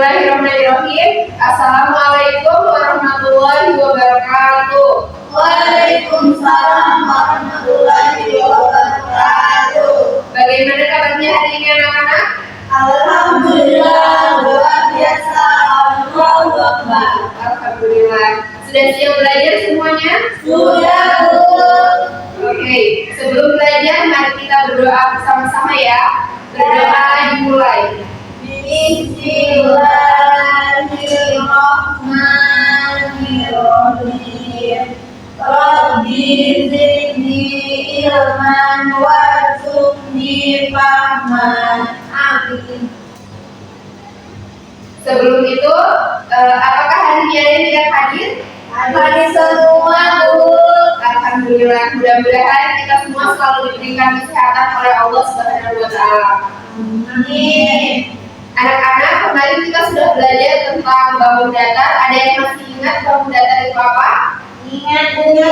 Bismillahirrahmanirrahim. Assalamualaikum warahmatullahi wabarakatuh. Waalaikumsalam warahmatullahi wabarakatuh. Bagaimana kabarnya hari ini anak-anak? Alhamdulillah, luar biasa. Allahu Akbar. Alhamdulillah. Sudah siap belajar semuanya? Sudah, Bu. Oke, sebelum belajar mari kita berdoa bersama-sama ya. Berdoa dimulai. Bismillahirrahmanirrahim. Rabbi zidni ilman warzuqni fahman. Amin. Sebelum itu, apakah hari ini ada yang tidak hadir? Hadir semua, Bu. Alhamdulillah. Mudah-mudahan kita semua selalu diberikan kesehatan oleh Allah Subhanahu wa Ta'ala. Amin. Anak-anak, kemarin kita sudah belajar tentang bangun datar. Ada yang masih ingat bangun datar itu apa? Ingat, Bu.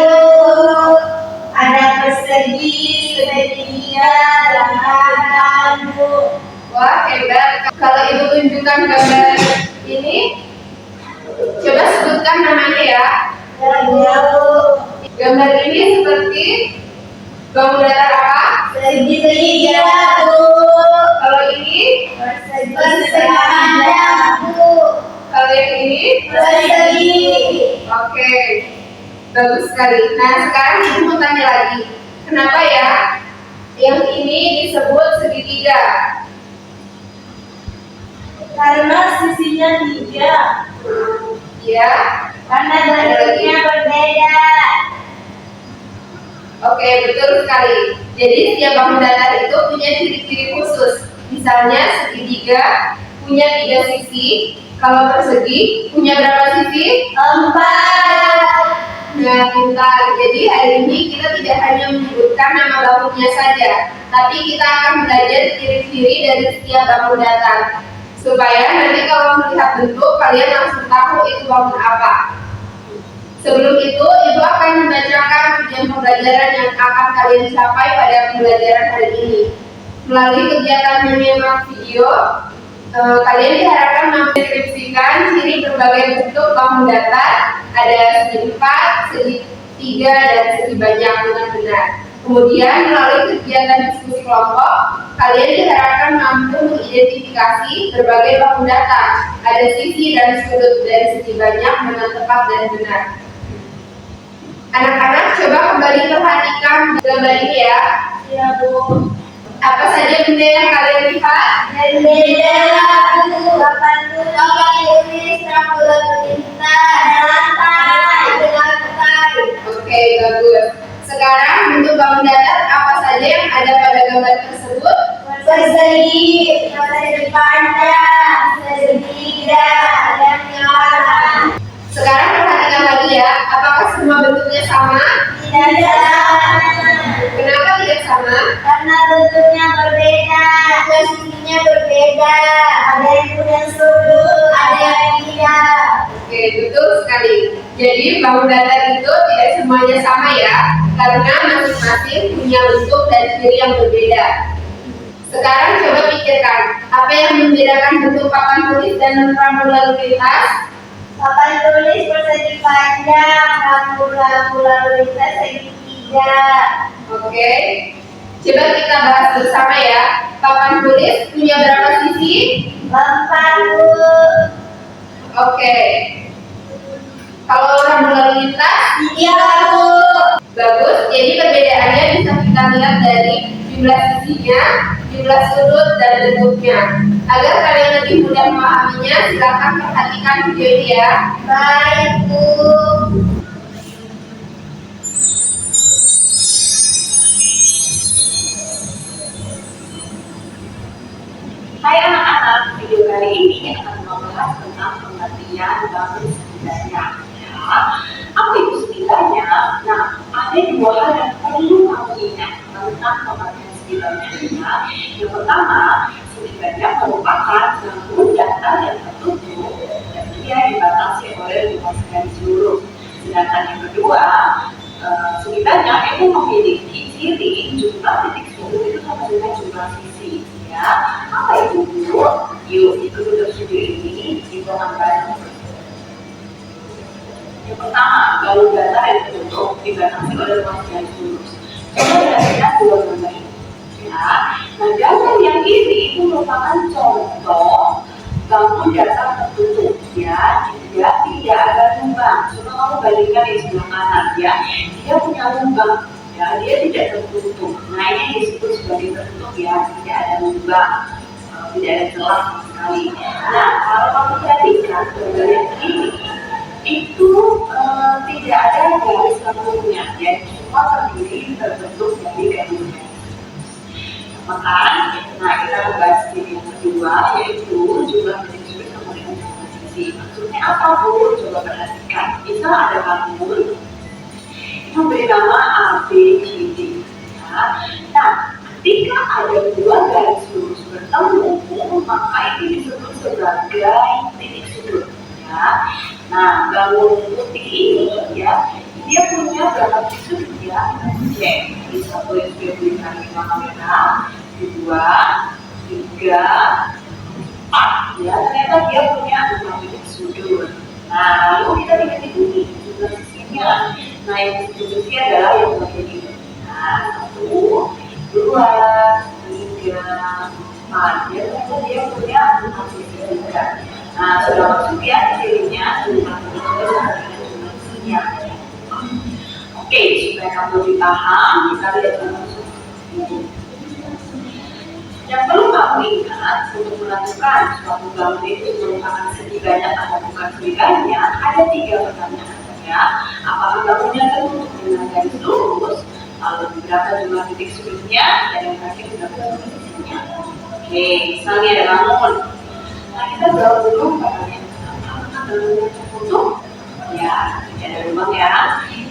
Ada persegi, segitiga, dan kanan, Bu. Wah, hebat. Kalau Ibu tunjukkan gambar ini, coba sebutkan namanya ya. Gambar ini seperti bangun datar apa? Segitiga, Bu. Kalau ini, Persegi, Bu. kalau yang ini, Persegi. oke, bagus sekali. Nah, sekarang Ibu mau tanya lagi, kenapa ya yang ini disebut segitiga? Karena sisinya 3. Ya, Karena bentuknya berbeda. oke, betul sekali. Jadi setiap bangun datar itu punya ciri-ciri khusus. Misalnya segitiga punya 3 sisi, kalau persegi punya berapa sisi? 4. Nah, pintar. Jadi hari ini kita tidak hanya menyebutkan nama bangunnya saja, tapi kita akan belajar ciri-ciri dari setiap bangun datar. Supaya nanti kalau melihat bentuk kalian langsung tahu itu bangun apa. Sebelum itu, Ibu akan membacakan tujuan pembelajaran yang akan kalian capai pada pembelajaran hari ini. Melalui kegiatan menyimak video, kalian diharapkan mendeskripsikan ciri berbagai bentuk bangun datar. Ada segi 4, segi 3, dan segi banyak dengan benar. Kemudian melalui kegiatan diskusi kelompok, kalian diharapkan mampu mengidentifikasi berbagai bangun datar. Ada sisi dan sudut dari segi banyak dengan tepat dan benar. Anak-anak, coba kembali perhatikan gambar ini ya. Ya, Bu. Apa saja benda yang kalian lihat? Bendera, Bu. Papan tulis, rambu lalu lintas, lantai, lantai. Oke, bagus. Sekarang bentuk bangun datar apa saja yang ada pada gambar tersebut? Persegi, persegi panjang, segitiga, dan nyala. Sekarang perhatikan lagi ya, apakah semua bentuknya sama? Tidak sama. Kenapa tidak sama? Karena bentuknya berbeda, posisinya berbeda. Ada yang punya sudut, ada yang tidak. Oke, betul sekali. Jadi bangun datar itu tidak semuanya sama ya, karena masing-masing punya bentuk dan ciri yang berbeda. Sekarang coba pikirkan, apa yang membedakan bentuk papan tulis dan rambu lalu lintas? Papan tulis persegi panjang, rambu lalu lintas segitiga. Oke, coba kita bahas bersama ya. Papan tulis punya berapa sisi? 4, Bu. Oke. Kalau rambu lalu lintas? 3, Bu. Bagus. Jadi perbedaannya bisa kita lihat dari jumlah sisinya, jumlah sudut, dan bentuknya. Agar kalian lebih mudah memahaminya, silakan perhatikan video ini ya. Baik, Bu. Hai anak-anak, video kali ini akan membahas tentang pengertian bangun setidaknya. Ya, apa itu setidaknya? Nah, ada 2 hal yang perlu kamu ingat tentang pengertian setidaknya. Yang pertama, setidaknya merupakan bangun datar yang tertutup dan dia dibatasi oleh luas garis lurus. Sedangkan yang kedua, setidaknya itu memiliki ciri jumlah titik sudut itu sama dengan jumlah sisi. Ya, apa itu Bu? Yuk, ikuti video ini dibatasi oleh ruas garis lurus. Coba perhatikan dua gambar ini. Ya, nah gambar yang ini itu merupakan contoh bangun dasar tertutup, ya, dia tidak ada lubang. Coba kamu bandingkan di sebelah kanan, ya, dia punya lubang, ya, dia tidak tertutup. Nah ini disebut sebagai tertutup, ya, tidak ada lubang, tidak ada celah sekali. Nah kalau kamu perhatikan gambar yang ini itu tidak ada garis kampungnya, ya, semua terdiri terbentuk dari garis. Maka, nah kita membahas ini yang kedua, yaitu jumlah titik sudut kemudian sisi. Maksudnya apa Bu? Coba perhatikan. Misal ada bangun, itu beri nama A, B, C, D. Ya. Nah, ketika ada dua garis lurus bertemu, maka ini disebut sebagai titik sudut. Ya. Nah, bangun putih ini, ya, dia punya berapa titik sudut, ya? Cek. Di satu yang sudah diberikan di kamera, dua, tiga, empat, ya, ternyata dia punya 6 titik sudut. Nah, lalu kita tinggal hitung jumlah sisinya. Nah, yang sisi adalah yang bagian ini. Nah, 1, 2, 3, 4. Ya, ternyata dia punya 6 titik juga. Nah, sudah masuk ya hasilnya jumlah sisinya. Oke, supaya kamu lebih paham, kita lihat langsung. Yang perlu kamu ingat untuk menentukan suatu bangun itu merupakan segi banyak atau bukan segi banyak, ada 3 pertanyaan, ya. Apakah bangunnya tertutup dengan garis lurus, lalu berapa jumlah titik sudutnya, dan yang terakhir berapa jumlah sisinya. Oke, misalnya ada bangun. Nah, kita jawab dulu pertanyaan pertama. Apakah bangunnya tertutup? Ya, tidak ada lubang, ya.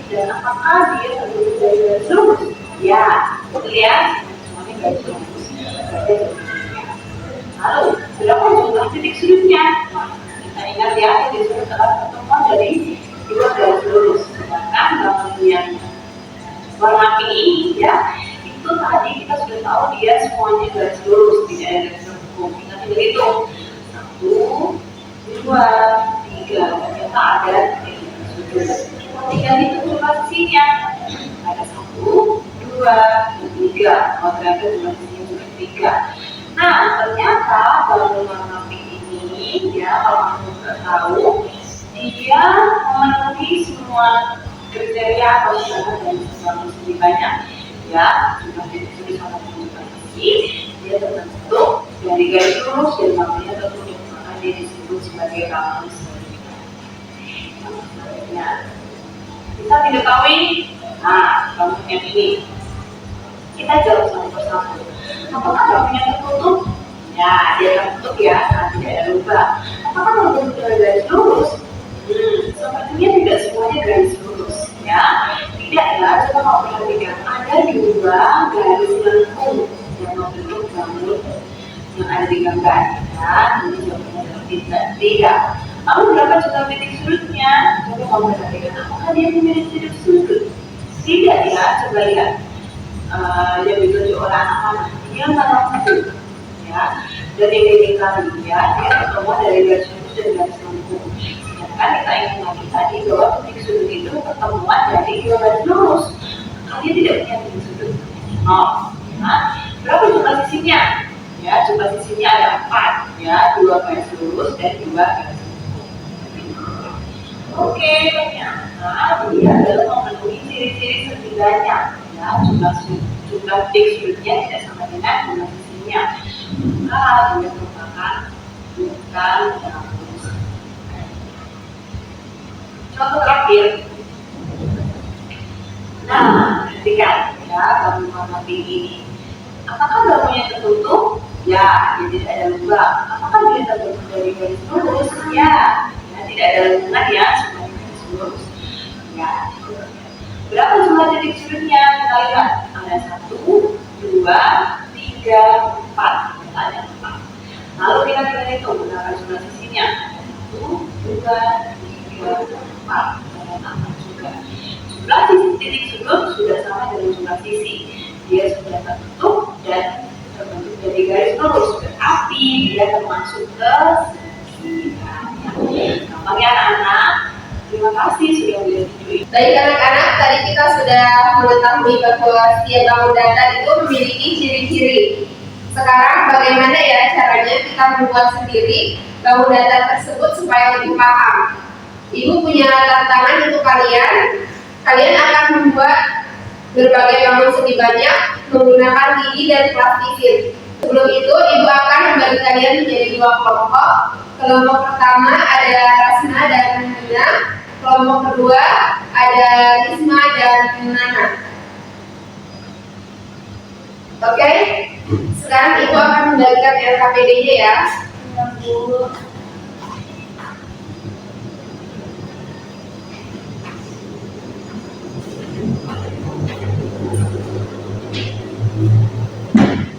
Dan apakah dia tertutup dari garis lurus? Ya, lihat semuanya garis lurus. Lalu, berapa jumlah titik sudutnya? Nah, kita ingat ya, titik sudut adalah pertemuan dari dua garis lurus. Sedangkan bangun yang warna pink ini, ya, itu tadi kita sudah tahu dia semuanya garis lurus, tidak ada garis lengkung. Kita tinggal hitung 1, 2, 3. Ternyata ada titik sudut. Kita tinggal hitung jumlah sisinya. Ada 1, 2, 3. Oh, ternyata jumlah sisinya juga 3. Nah, ternyata bangun warna pink ini, ya, kalau kamu nggak tahu, dia memenuhi semua kriteria atau syarat dari bangun segi banyak, ya, jumlah titik sudut sama jumlah sisi, dia terbentuk dari garis lurus dan bangunnya tertutup, maka dia disebut sebagai bangun segi banyak. Kita tidak tahu ini, nah, bangun yang ini, kita jawab satu persatu. Apakah bangunnya tertutup? Ya, dia tertutup, ya, nah, tidak ada lubang. Apakah tertutup dari garis lurus? Sepertinya tidak semuanya garis lurus, ya. Tidak, ya, coba kamu perhatikan. Ada 2 garis lengkung yang membentuk bangun yang ada di gambar, ya. Ini jawabannya tidak. Lalu berapa jumlah titik sudutnya? Coba kamu perhatikan. Apakah dia memiliki titik sudut? Tidak, ya. Coba lihat. Yang ditunjuk oleh anak mana? Dia menempuh, ya. Dan yang dikali, ya, dia pertemuan dari garis lurus dan garis lengkung. Sedangkan kita ingat lagi tadi bahwa titik sudut itu pertemuan dari 2 garis lurus. Maka dia tidak punya titik sudut. Nah, berapa jumlah sisinya? Ya, jumlah sisinya ada 4, ya, 2 garis lurus dan 2 garis lengkung. Oke, ternyata dia adalah memenuhi ciri-ciri segi banyak. Ya, jumlah titik sudutnya tidak sama dengan jumlah sisinya. Maka dia merupakan bukan bangun. Contoh terakhir. Nah, perhatikan, ya, bangun warna pink ini. Apakah bangunnya tertutup? Ya, dia tidak ada lubang. Apakah dia terbentuk dari garis lurus? Ya, tidak ada lubang, ya, semuanya garis lurus. Ya, berapa jumlah titik sudutnya? Kita lihat ada 1, 2, 3, 4. Ada 4. Lalu kita tinggal hitung berapa jumlah sisinya. 1, 2, 3, 4. Ada 4 juga. Jumlah titik sudut sudah sama dengan jumlah sisi. Dia sudah tertutup dan terbentuk dari garis lurus. Berarti dia termasuk ke segi banyak. Gampang ya anak-anak. Terima kasih sudah menyetujui. Baik anak-anak, tadi kita sudah mengetahui bahwa setiap bangun data itu memiliki ciri-ciri. Sekarang bagaimana ya caranya kita membuat sendiri bangun data tersebut supaya lebih paham? Ibu punya tantangan untuk kalian. Kalian akan membuat berbagai bangun segi banyak menggunakan lidi dan plastisir. Sebelum itu, ibu akan membagi kalian menjadi dua kelompok. Kelompok pertama ada Rasna dan Nina. Kelompok kedua ada Risma dan Nana. Oke? Sekarang ibu akan membagikan LKPD-nya ya.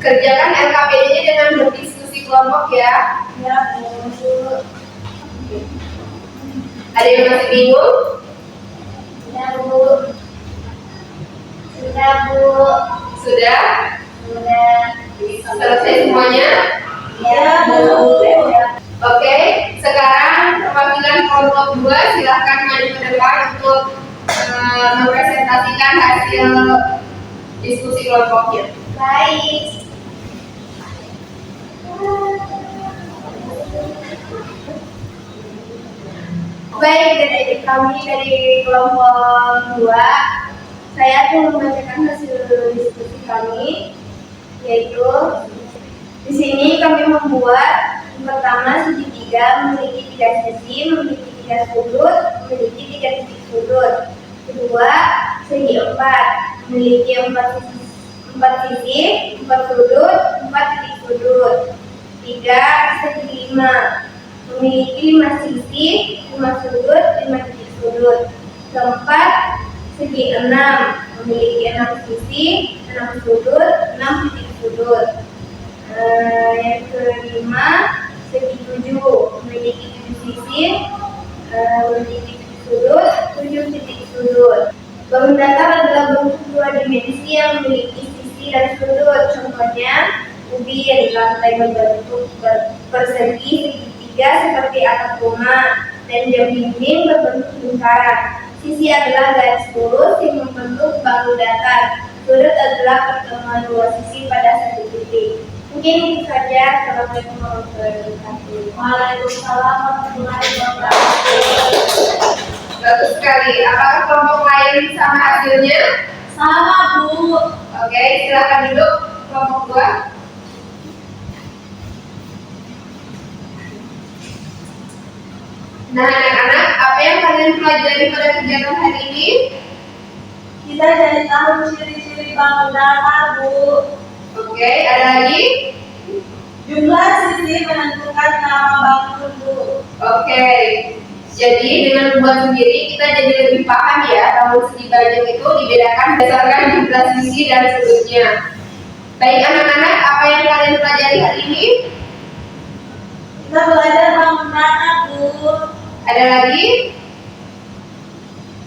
Kerjakan LKPD-nya dengan berdiskusi kelompok ya. Ya, Bu. Ada yang masih bingung? Sudah, Bu. Sudah, Bu. Sudah? Sudah. Selesai semuanya? Ya, Bu. Oke, sekarang perwakilan kelompok 2 silahkan maju ke depan untuk mempresentasikan hasil diskusi kelompoknya. Baik. Baik, dari kami dari kelompok 2, saya akan membacakan hasil diskusi kami, yaitu di sini kami membuat pertama segitiga memiliki 3 sisi, memiliki 3 sudut, memiliki 3 titik sudut. Kedua, segi 4 memiliki 4 sisi, 4 sudut, 4 titik sudut. 3, segi 5 memiliki 5 sisi, 5 sudut, 5 titik sudut. Keempat, segi 6 memiliki 6 sisi, 6 sudut, 6 titik sudut. Yang kelima, segi 7 memiliki 7 sisi, memiliki 7 sudut, 7 titik sudut. Bangun datar adalah bentuk 2 dimensi yang memiliki sisi dan sudut. Contohnya, ubin lantai berbentuk persegi segitiga seperti atap rumah, dan jam dinding berbentuk lingkaran. Sisi adalah garis lurus yang membentuk bangun datar. Sudut adalah pertemuan 2 sisi pada satu titik. Mungkin itu saja. Assalamualaikum warahmatullahi wabarakatuh. Waalaikumsalam warahmatullahi wabarakatuh. Bagus sekali. Apakah kelompok lain sama hasilnya? Sama, Bu. Oke, silakan duduk kelompok 2. Nah, anak-anak, apa yang kalian pelajari pada kegiatan hari ini? Kita jadi tahu ciri-ciri bangun datar, Bu. Oke, ada lagi? Jumlah sisi menentukan nama bangun, Bu. Oke, jadi dengan membuat sendiri kita jadi lebih paham ya bangun segi banyak itu dibedakan berdasarkan jumlah sisi dan sudutnya. Baik anak-anak, apa yang kalian pelajari hari ini? Kita belajar bangun datar, Bu. Ada lagi?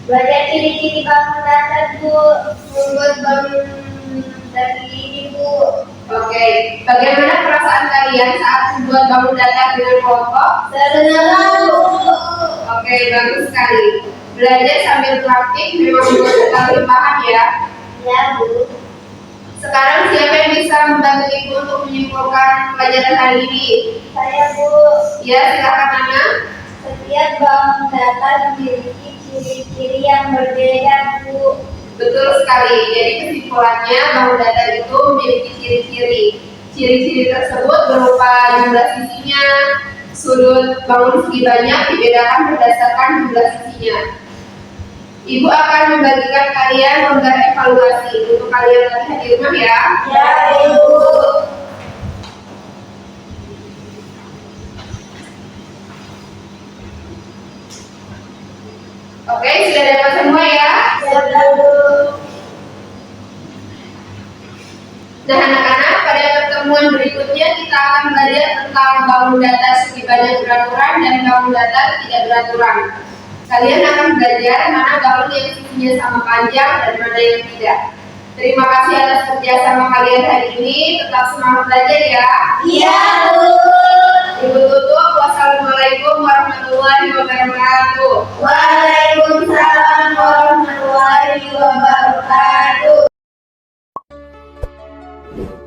Belajar ciri-ciri bangun datar, Bu. Membuat bangun dari ini, Bu. Oke, bagaimana perasaan kalian saat membuat bangun datar dengan kelompok? Senang, Bu. Oke, bagus sekali. Belajar sambil praktik memang membuat kita lebih paham ya. Ya, Bu. Sekarang siapa yang bisa membantu Ibu untuk menyimpulkan pelajaran hari ini? Saya, Bu. Ya, silakan Nana. Setiap bangun datar memiliki ciri-ciri yang berbeda, Bu. Betul sekali. Jadi kesimpulannya bangun datar itu memiliki ciri-ciri. Ciri-ciri tersebut berupa jumlah sisinya, sudut bangun segi banyak dibedakan berdasarkan jumlah sisinya. Ibu akan membagikan kalian lembar evaluasi untuk kalian lihat di rumah ya. Ya, Bu. Oke, sudah dapat semua ya. Sudah, Bu. Nah anak-anak, pada pertemuan berikutnya kita akan belajar tentang bangun datar segi banyak beraturan dan bangun datar tidak beraturan. Kalian akan belajar mana bangun yang sisinya sama panjang dan mana yang tidak. Terima kasih atas kerjasama kalian hari ini. Tetap semangat belajar ya. Iya, Bu. Ibu tutup. Wassalamualaikum warahmatullahi wabarakatuh. Waalaikumsalam. Thank you.